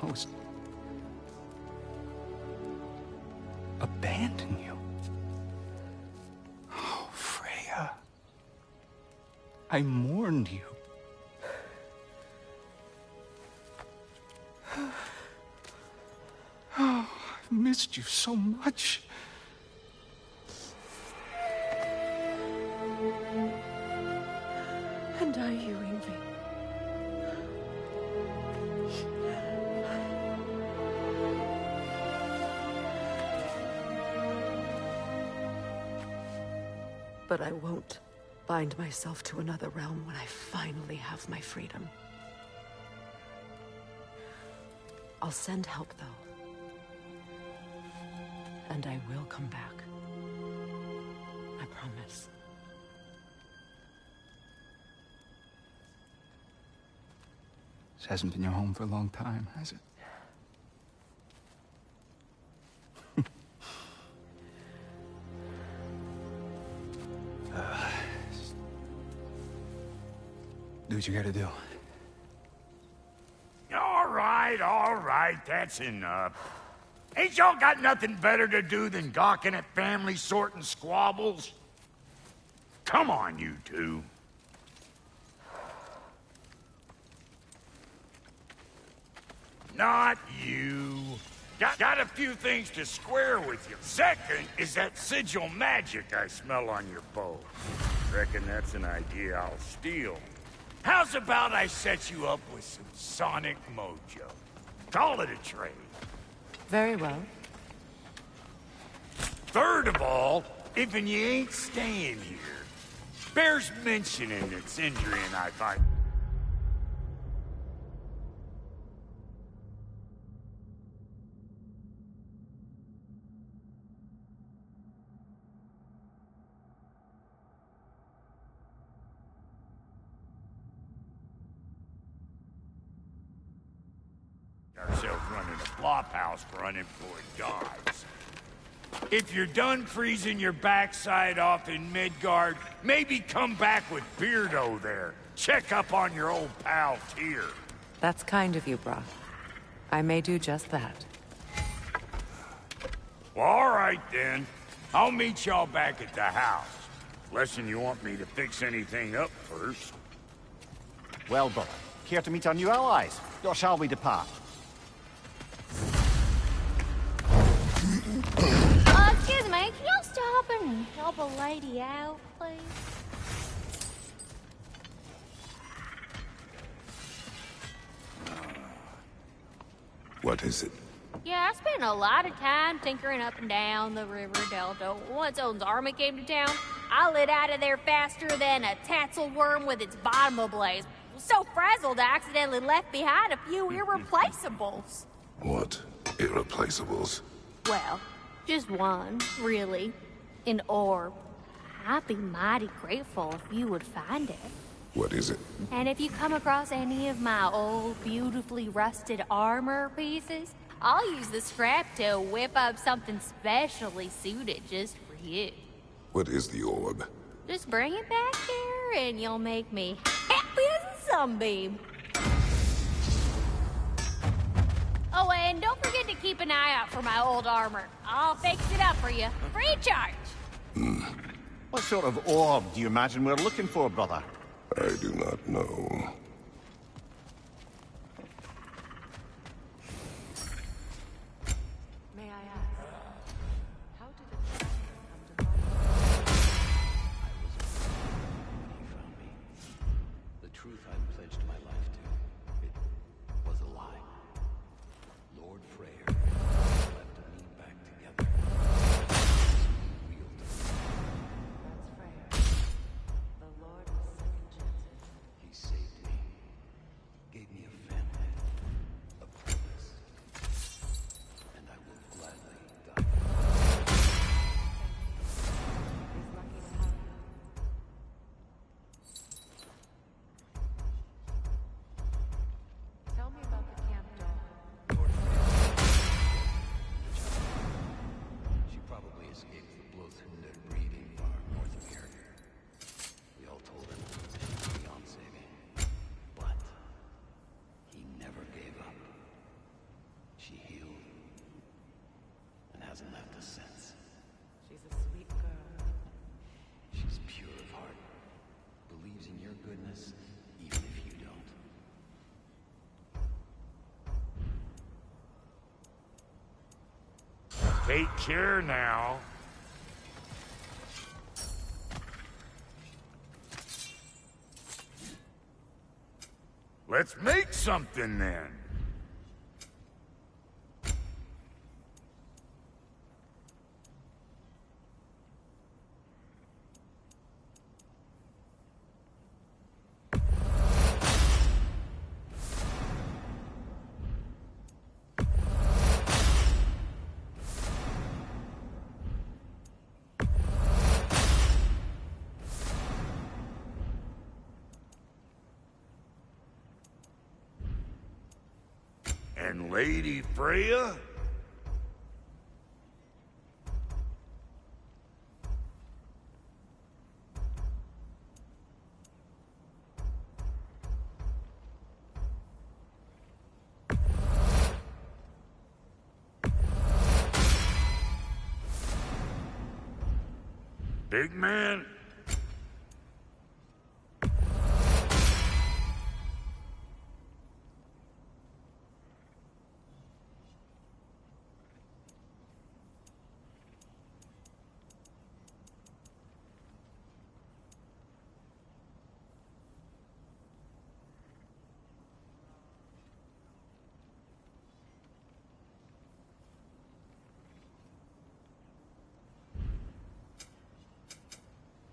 almost abandon you. Oh, Freya. I mourned you. Oh, I've missed you so much. And are you, Ingvi? But I won't bind myself to another realm when I finally have my freedom. I'll send help, though. And I will come back. I promise. This hasn't been your home for a long time, has it? Do what you gotta do. All right, that's enough. Ain't y'all got nothing better to do than gawking at family sorting squabbles? Come on, you two. Not you. Got a few things to square with you. Second is that sigil magic I smell on your bow. Reckon that's an idea I'll steal. How's about I set you up with some sonic mojo? Call it a trade. Very well. Third of all, if you ain't staying here, bears mentioning that Sindri and I find... ourselves running a flop house for unemployed gods. If you're done freezing your backside off in Midgard, maybe come back with Beardo there. Check up on your old pal Tyr. That's kind of you, brah. I may do just that. Well, all right then. I'll meet y'all back at the house. Unless you want me to fix anything up first. Well, brother, care to meet our new allies? Or shall we depart? Excuse me, can y'all stop and help a lady out, please? What is it? Yeah, I spent a lot of time tinkering up and down the river delta. Once Odin's army came to town, I lit out of there faster than a tassel worm with its bottom ablaze. So frazzled, I accidentally left behind a few irreplaceables. What? Irreplaceables? Well, just one, really. An orb. I'd be mighty grateful if you would find it. What is it? And if you come across any of my old, beautifully rusted armor pieces, I'll use the scrap to whip up something specially suited just for you. What is the orb? Just bring it back here and you'll make me happy as a sunbeam. Oh, and don't forget to keep an eye out for my old armor. I'll fix it up for you, free of charge. What sort of orb do you imagine we're looking for, brother? I do not know. May I ask, how did it come to life? I was when he found me. The truth I'd pledged my life to, it was a lie. Lord Freyr left me back together. That's Freya, the Lord of Second Chances. He saved me. Take care now. Let's make something then. And Lady Freya? Big man?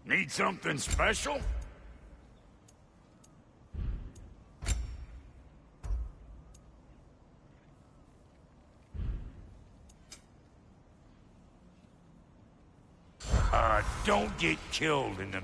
Need something special? Don't get killed in the...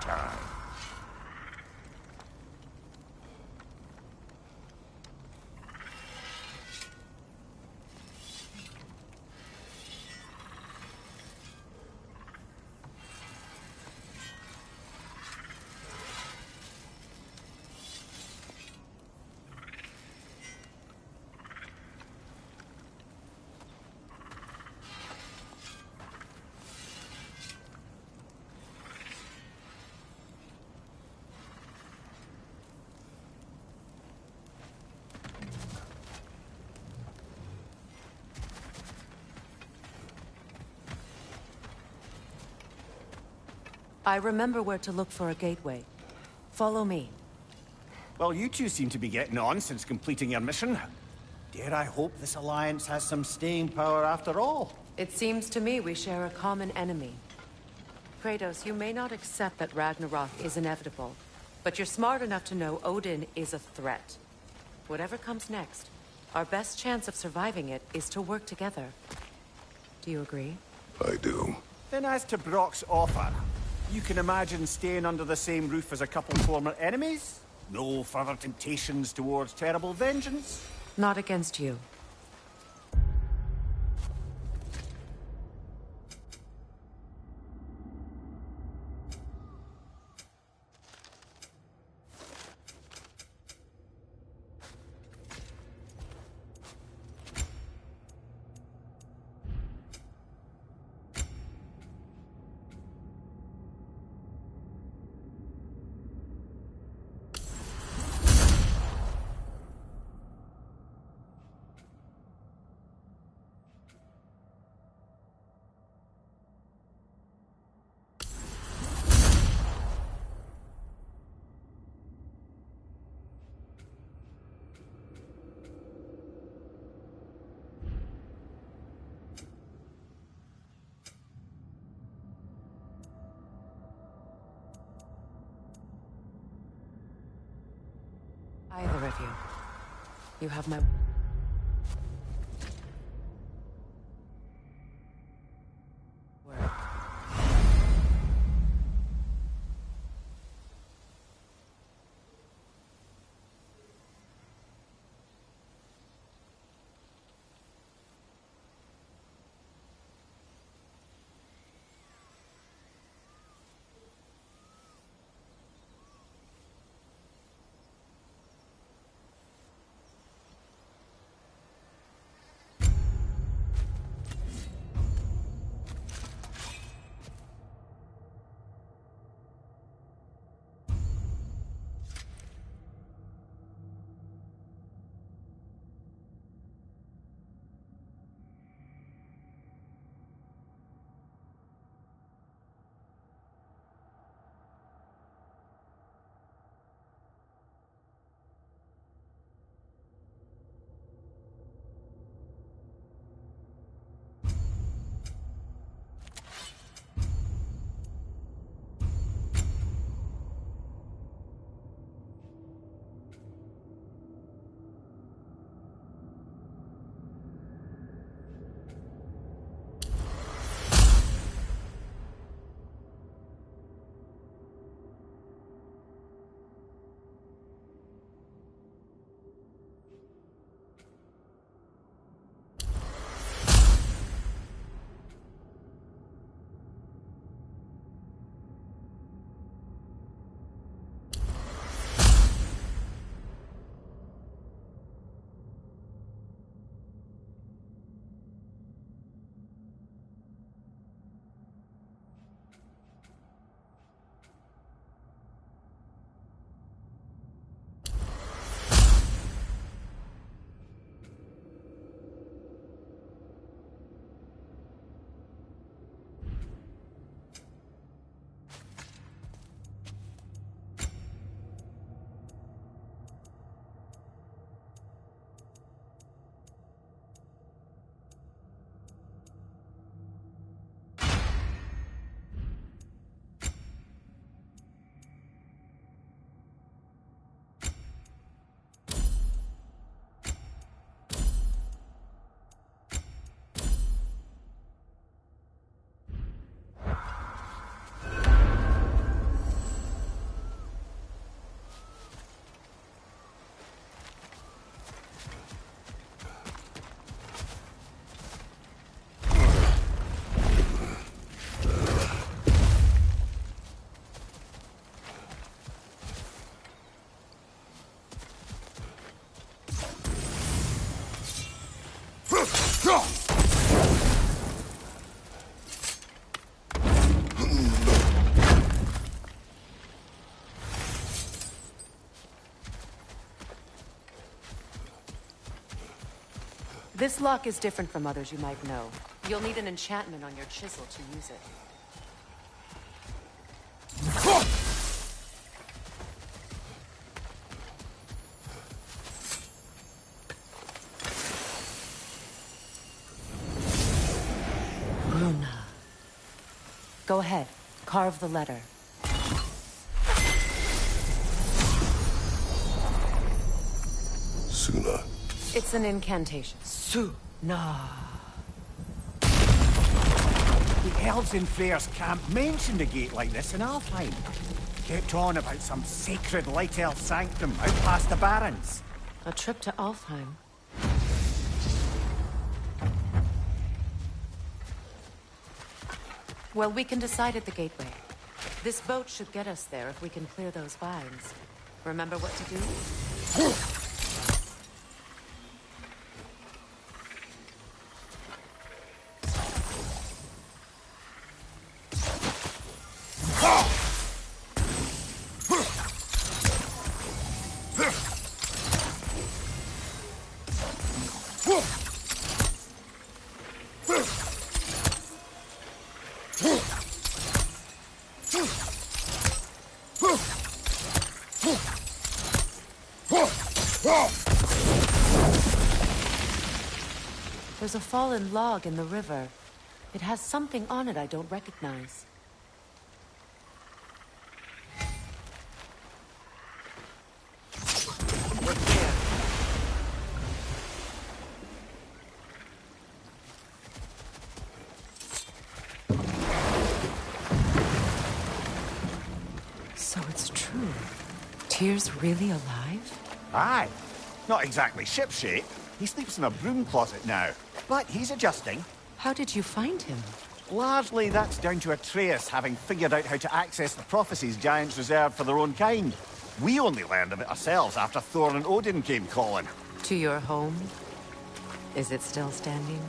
Time. I remember where to look for a gateway. Follow me. Well, you two seem to be getting on since completing your mission. Dare I hope this alliance has some staying power after all? It seems to me we share a common enemy. Kratos, you may not accept that Ragnarok is inevitable, but you're smart enough to know Odin is a threat. Whatever comes next, our best chance of surviving it is to work together. Do you agree? I do. Then as to Brock's offer, you can imagine staying under the same roof as a couple former enemies? No further temptations towards terrible vengeance? Not against you. either of you. You have my... word. This lock is different from others you might know. You'll need an enchantment on your chisel to use it. Luna. Go ahead. Carve the letter. Suna. It's an incantation. Nah. The elves in Freyr's camp mentioned a gate like this in Alfheim. Kept on about some sacred light elf sanctum out past the barrens. A trip to Alfheim. Well, we can decide at the gateway. This boat should get us there if we can clear those vines. Remember what to do? There's a fallen log in the river. It has something on it I don't recognize. With Tyr's really alive? Aye. Not exactly shipshape. He sleeps in a broom closet now. But he's adjusting. How did you find him? Largely, that's down to Atreus having figured out how to access the prophecies giants reserved for their own kind. We only learned of it ourselves after Thor and Odin came calling. To your home? Is it still standing?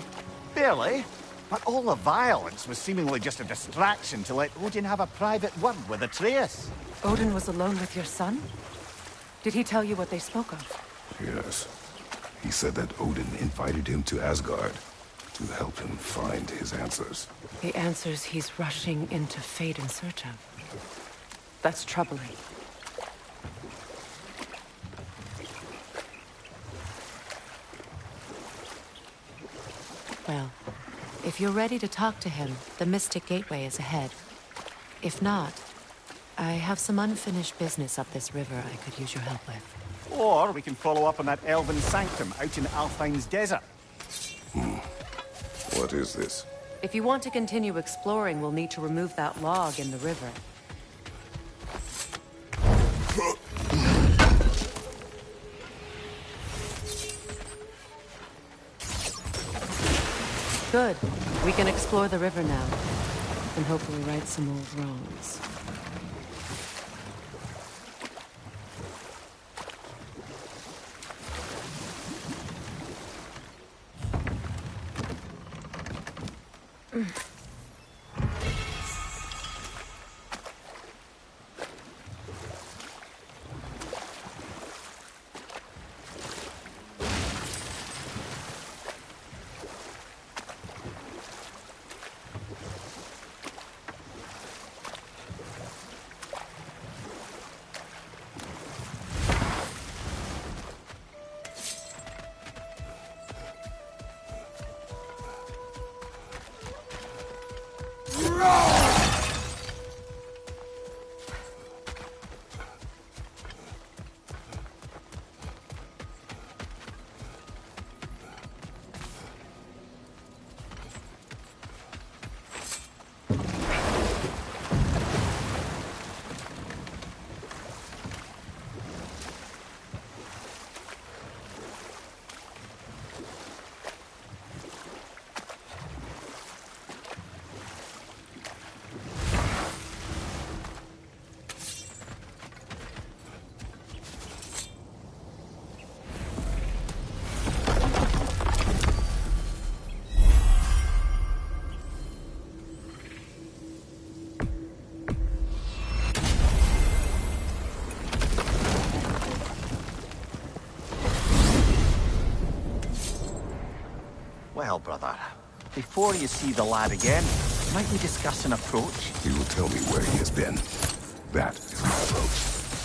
Barely. But all the violence was seemingly just a distraction to let Odin have a private word with Atreus. Odin was alone with your son? Did he tell you what they spoke of? Yes. He said that Odin invited him to Asgard to help him find his answers. The answers he's rushing into fate in search of. That's troubling. Well, if you're ready to talk to him, the Mystic Gateway is ahead. If not, I have some unfinished business up this river I could use your help with. Or we can follow up on that elven sanctum out in Alfheim's desert. What is this? If you want to continue exploring, we'll need to remove that log in the river. Good. We can explore the river now, and hopefully right some old wrongs. Well, brother, before you see the lad again, might we discuss an approach? He will tell me where he has been. That is my approach.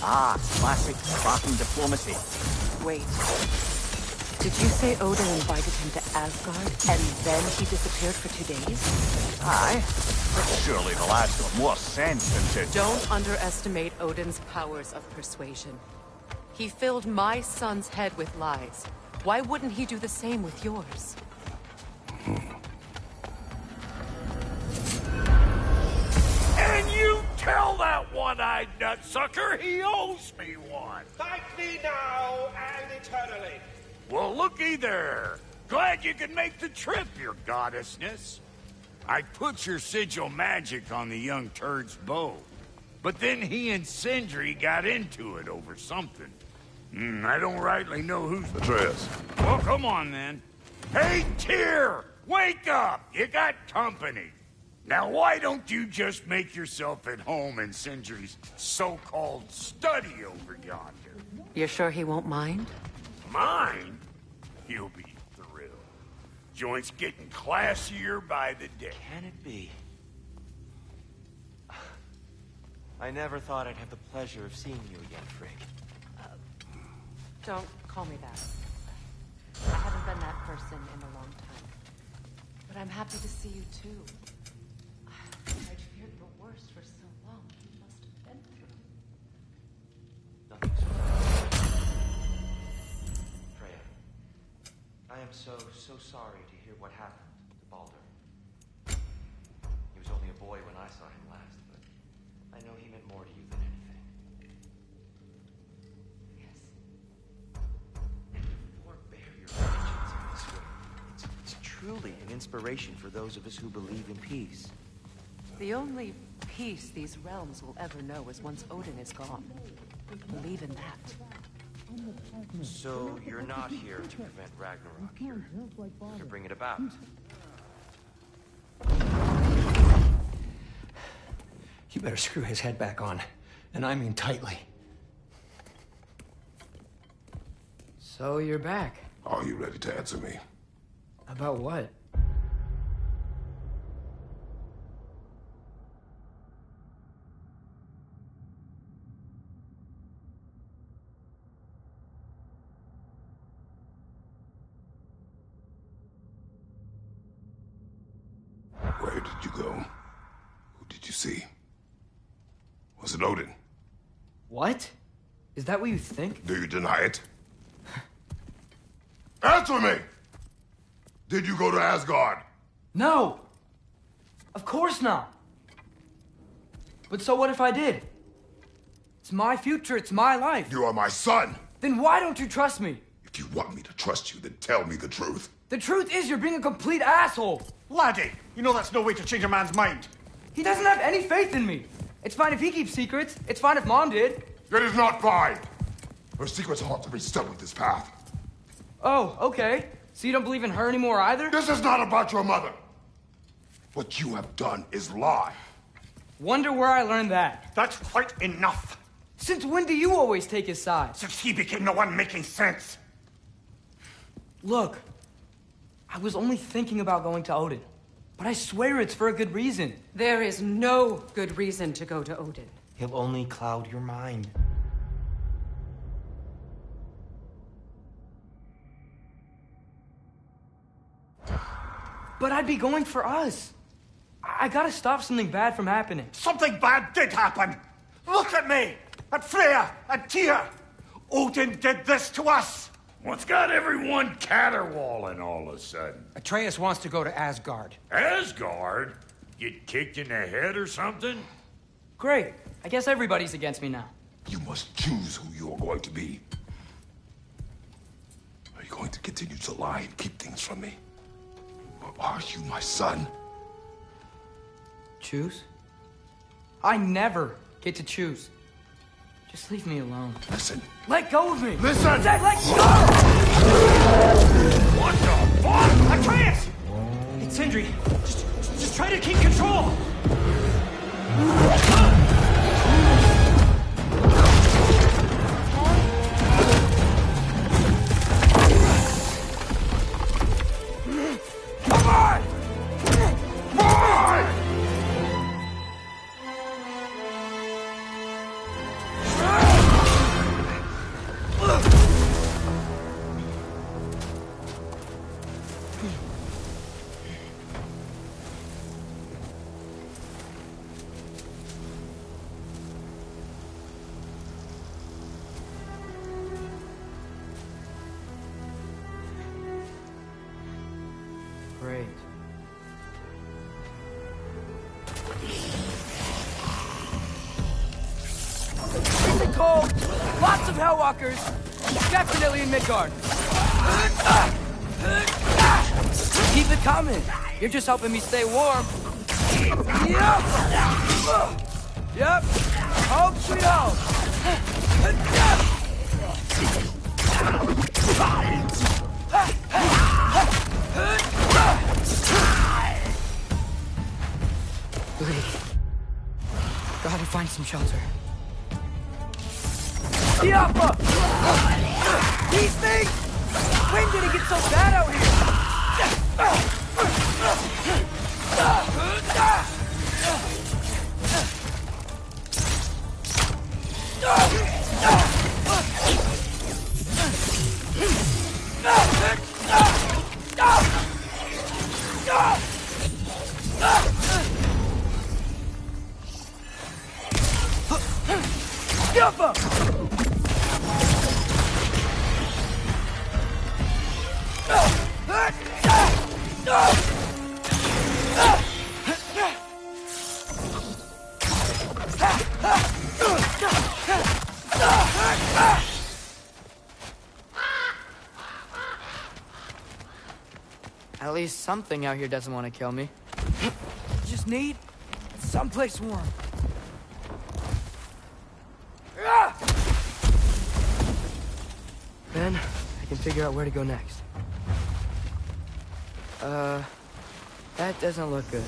Ah, classic Spartan diplomacy. Wait. Did you say Odin invited him to Asgard, and then he disappeared for 2 days? Aye, but surely the lad's got more sense than to... Don't underestimate Odin's powers of persuasion. He filled my son's head with lies. Why wouldn't he do the same with yours? And you tell that one-eyed nutsucker he owes me one. Thank me now and eternally. Well, looky there. Glad you could make the trip, your goddessness. I put your sigil magic on the young turd's bow. But then he and Sindri got into it over something. I don't rightly know who's... Atreus. Well, come on, then. Hey, Tyr! Wake up! You got company. Now, why don't you just make yourself at home in Sindri's so-called study over yonder? You're sure he won't mind? Mine? He'll be thrilled. Joint's getting classier by the day. Can it be? I never thought I'd have the pleasure of seeing you again, Frigg. Don't call me that. I haven't been that person in a long time. But I'm happy to see you too. I'd feared the worst for so long. You must have been through. Nothing so bad. Freya, I am so sorry to hear what happened to Baldur. He was only a boy when I saw him last, but I know he meant more to you than anything. truly an inspiration for those of us who believe in peace. The only peace these realms will ever know is once Odin is gone. Believe in that. So you're not here to prevent Ragnarok. You're to bring it about. You better screw his head back on. And I mean tightly. So you're back. Are you ready to answer me? About what? Where did you go? Who did you see? Was it Odin? What? Is that what you think? Do you deny it? Answer me! Did you go to Asgard? No! Of course not! But so what if I did? It's my future, it's my life. You are my son! Then why don't you trust me? If you want me to trust you, then tell me the truth. The truth is you're being a complete asshole! Laddie, you know that's no way to change a man's mind. He doesn't have any faith in me. It's fine if he keeps secrets. It's fine if Mom did. It is not fine! Her secrets ought to be stuck with this path. Oh, okay. So you don't believe in her anymore either? This is not about your mother. What you have done is lie. Wonder where I learned that. That's quite enough. Since when do you always take his side? Since he became the one making sense. Look, I was only thinking about going to Odin. But I swear it's for a good reason. There is no good reason to go to Odin. He'll only cloud your mind. But I'd be going for us. I gotta stop something bad from happening. Something bad did happen. Look at me, at Freya, at Tyr. Odin did this to us. What's got everyone caterwauling all of a sudden? Atreus wants to go to Asgard. Asgard? Get kicked in the head or something? Great. I guess everybody's against me now. You must choose who you are going to be. Are you going to continue to lie and keep things from me? Or are you my son? Choose? I never get to choose. Just leave me alone. Listen. Let go of me! Listen! I said let go! What the fuck? Atreus! It's Sindri. Just try to keep control! Come on! Come on! Great. Freezing cold! Lots of Hellwalkers! Definitely in Midgard! Keep it coming! You're just helping me stay warm. Yep! Yep! Home sweet home! Gotta find some shelter. Yappa! These things! When did it get so bad out here? At least something out here doesn't want to kill me. Just need someplace warm. Then I can figure out where to go next. That doesn't look good.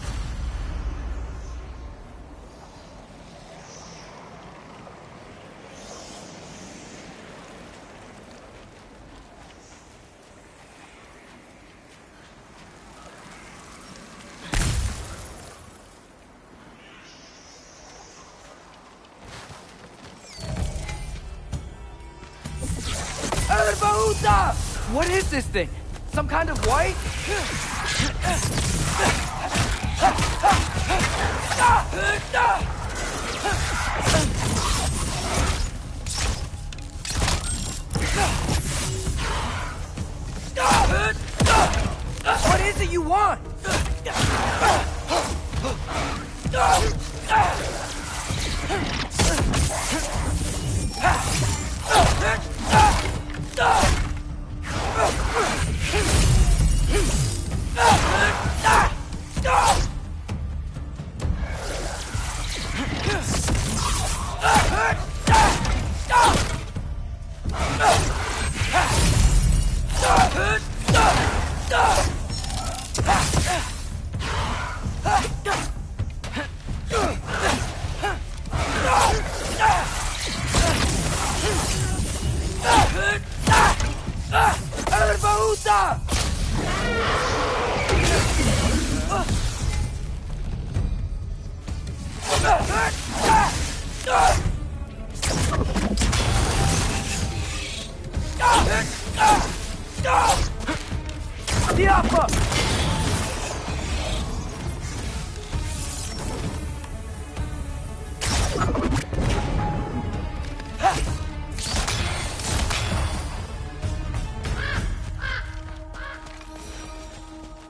What is this thing? Some kind of white? What is it you want?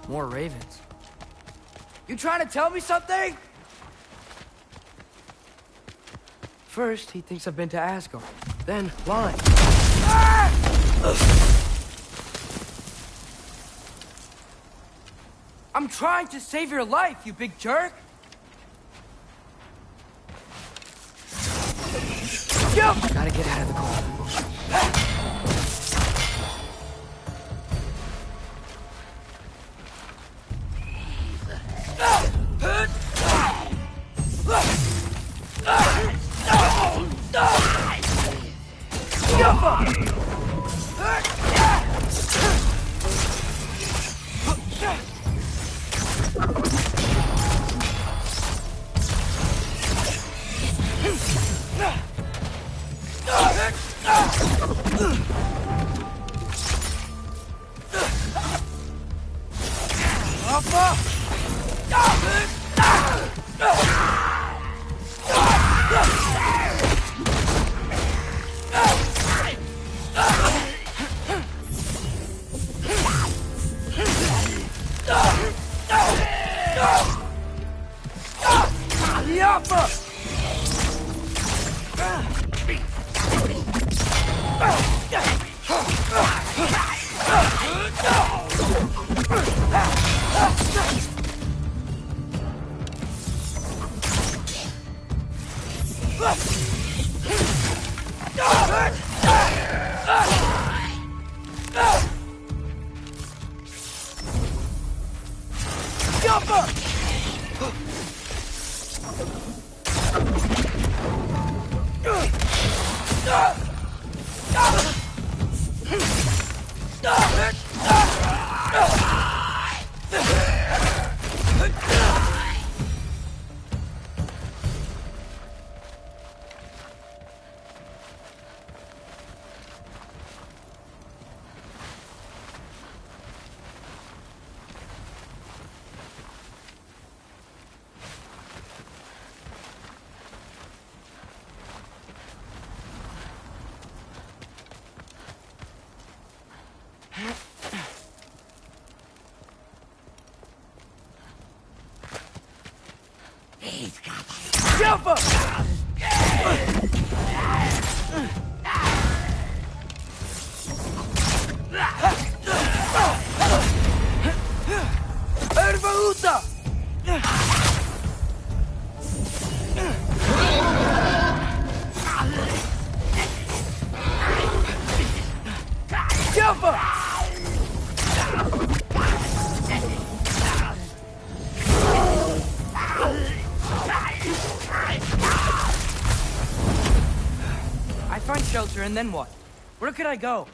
More ravens. You trying to tell me something? First, he thinks I've been to Asgard. Then, lying. I'm trying to save your life, you big jerk! Gotta get out of the cold. puta! Jumper! I find shelter, and then what? Where could I go?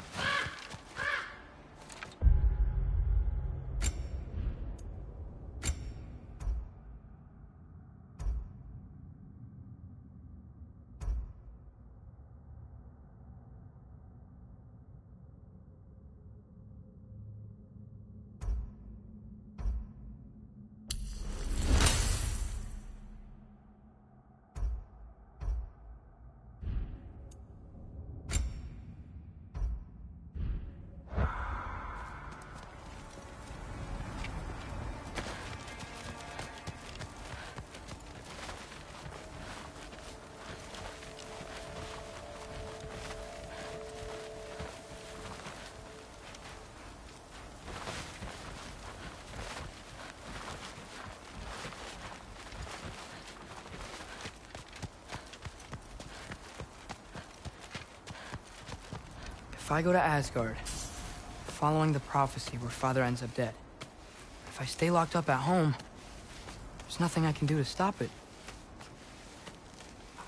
If I go to Asgard, following the prophecy where Father ends up dead, if I stay locked up at home, there's nothing I can do to stop it.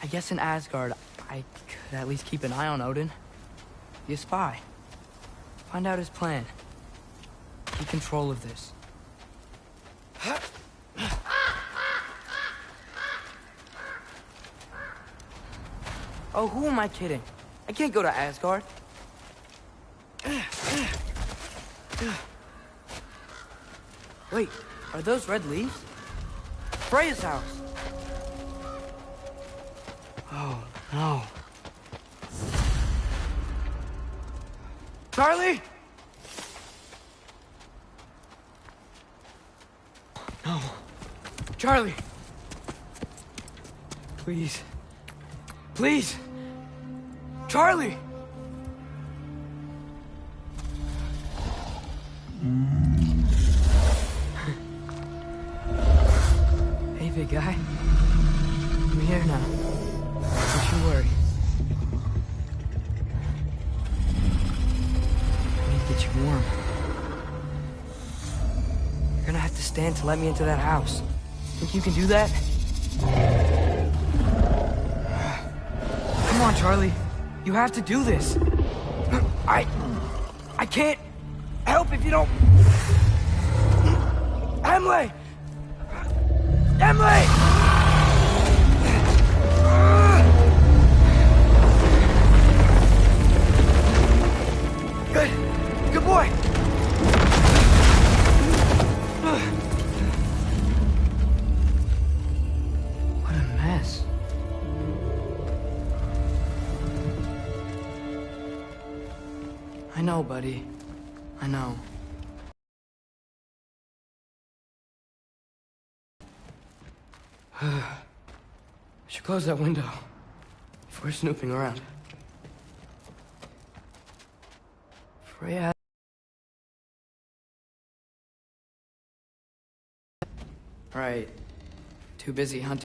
I guess in Asgard, I could at least keep an eye on Odin. Be a spy. Find out his plan. Keep control of this. Oh, who am I kidding? I can't go to Asgard. Wait, are those red leaves? Freya's house! Oh, no. Charlie? No. Charlie! Please. Please! Charlie! Hey, big guy. I'm here now. Don't you worry. I need to get you warm. You're gonna have to stand to let me into that house. Think you can do that? Come on, Charlie. You have to do this. I can't help if you don't... Emily! Emily! Good. Good boy. What a mess. I know, buddy. I know. I should close that window before snooping around. Freya. Right. Too busy hunting.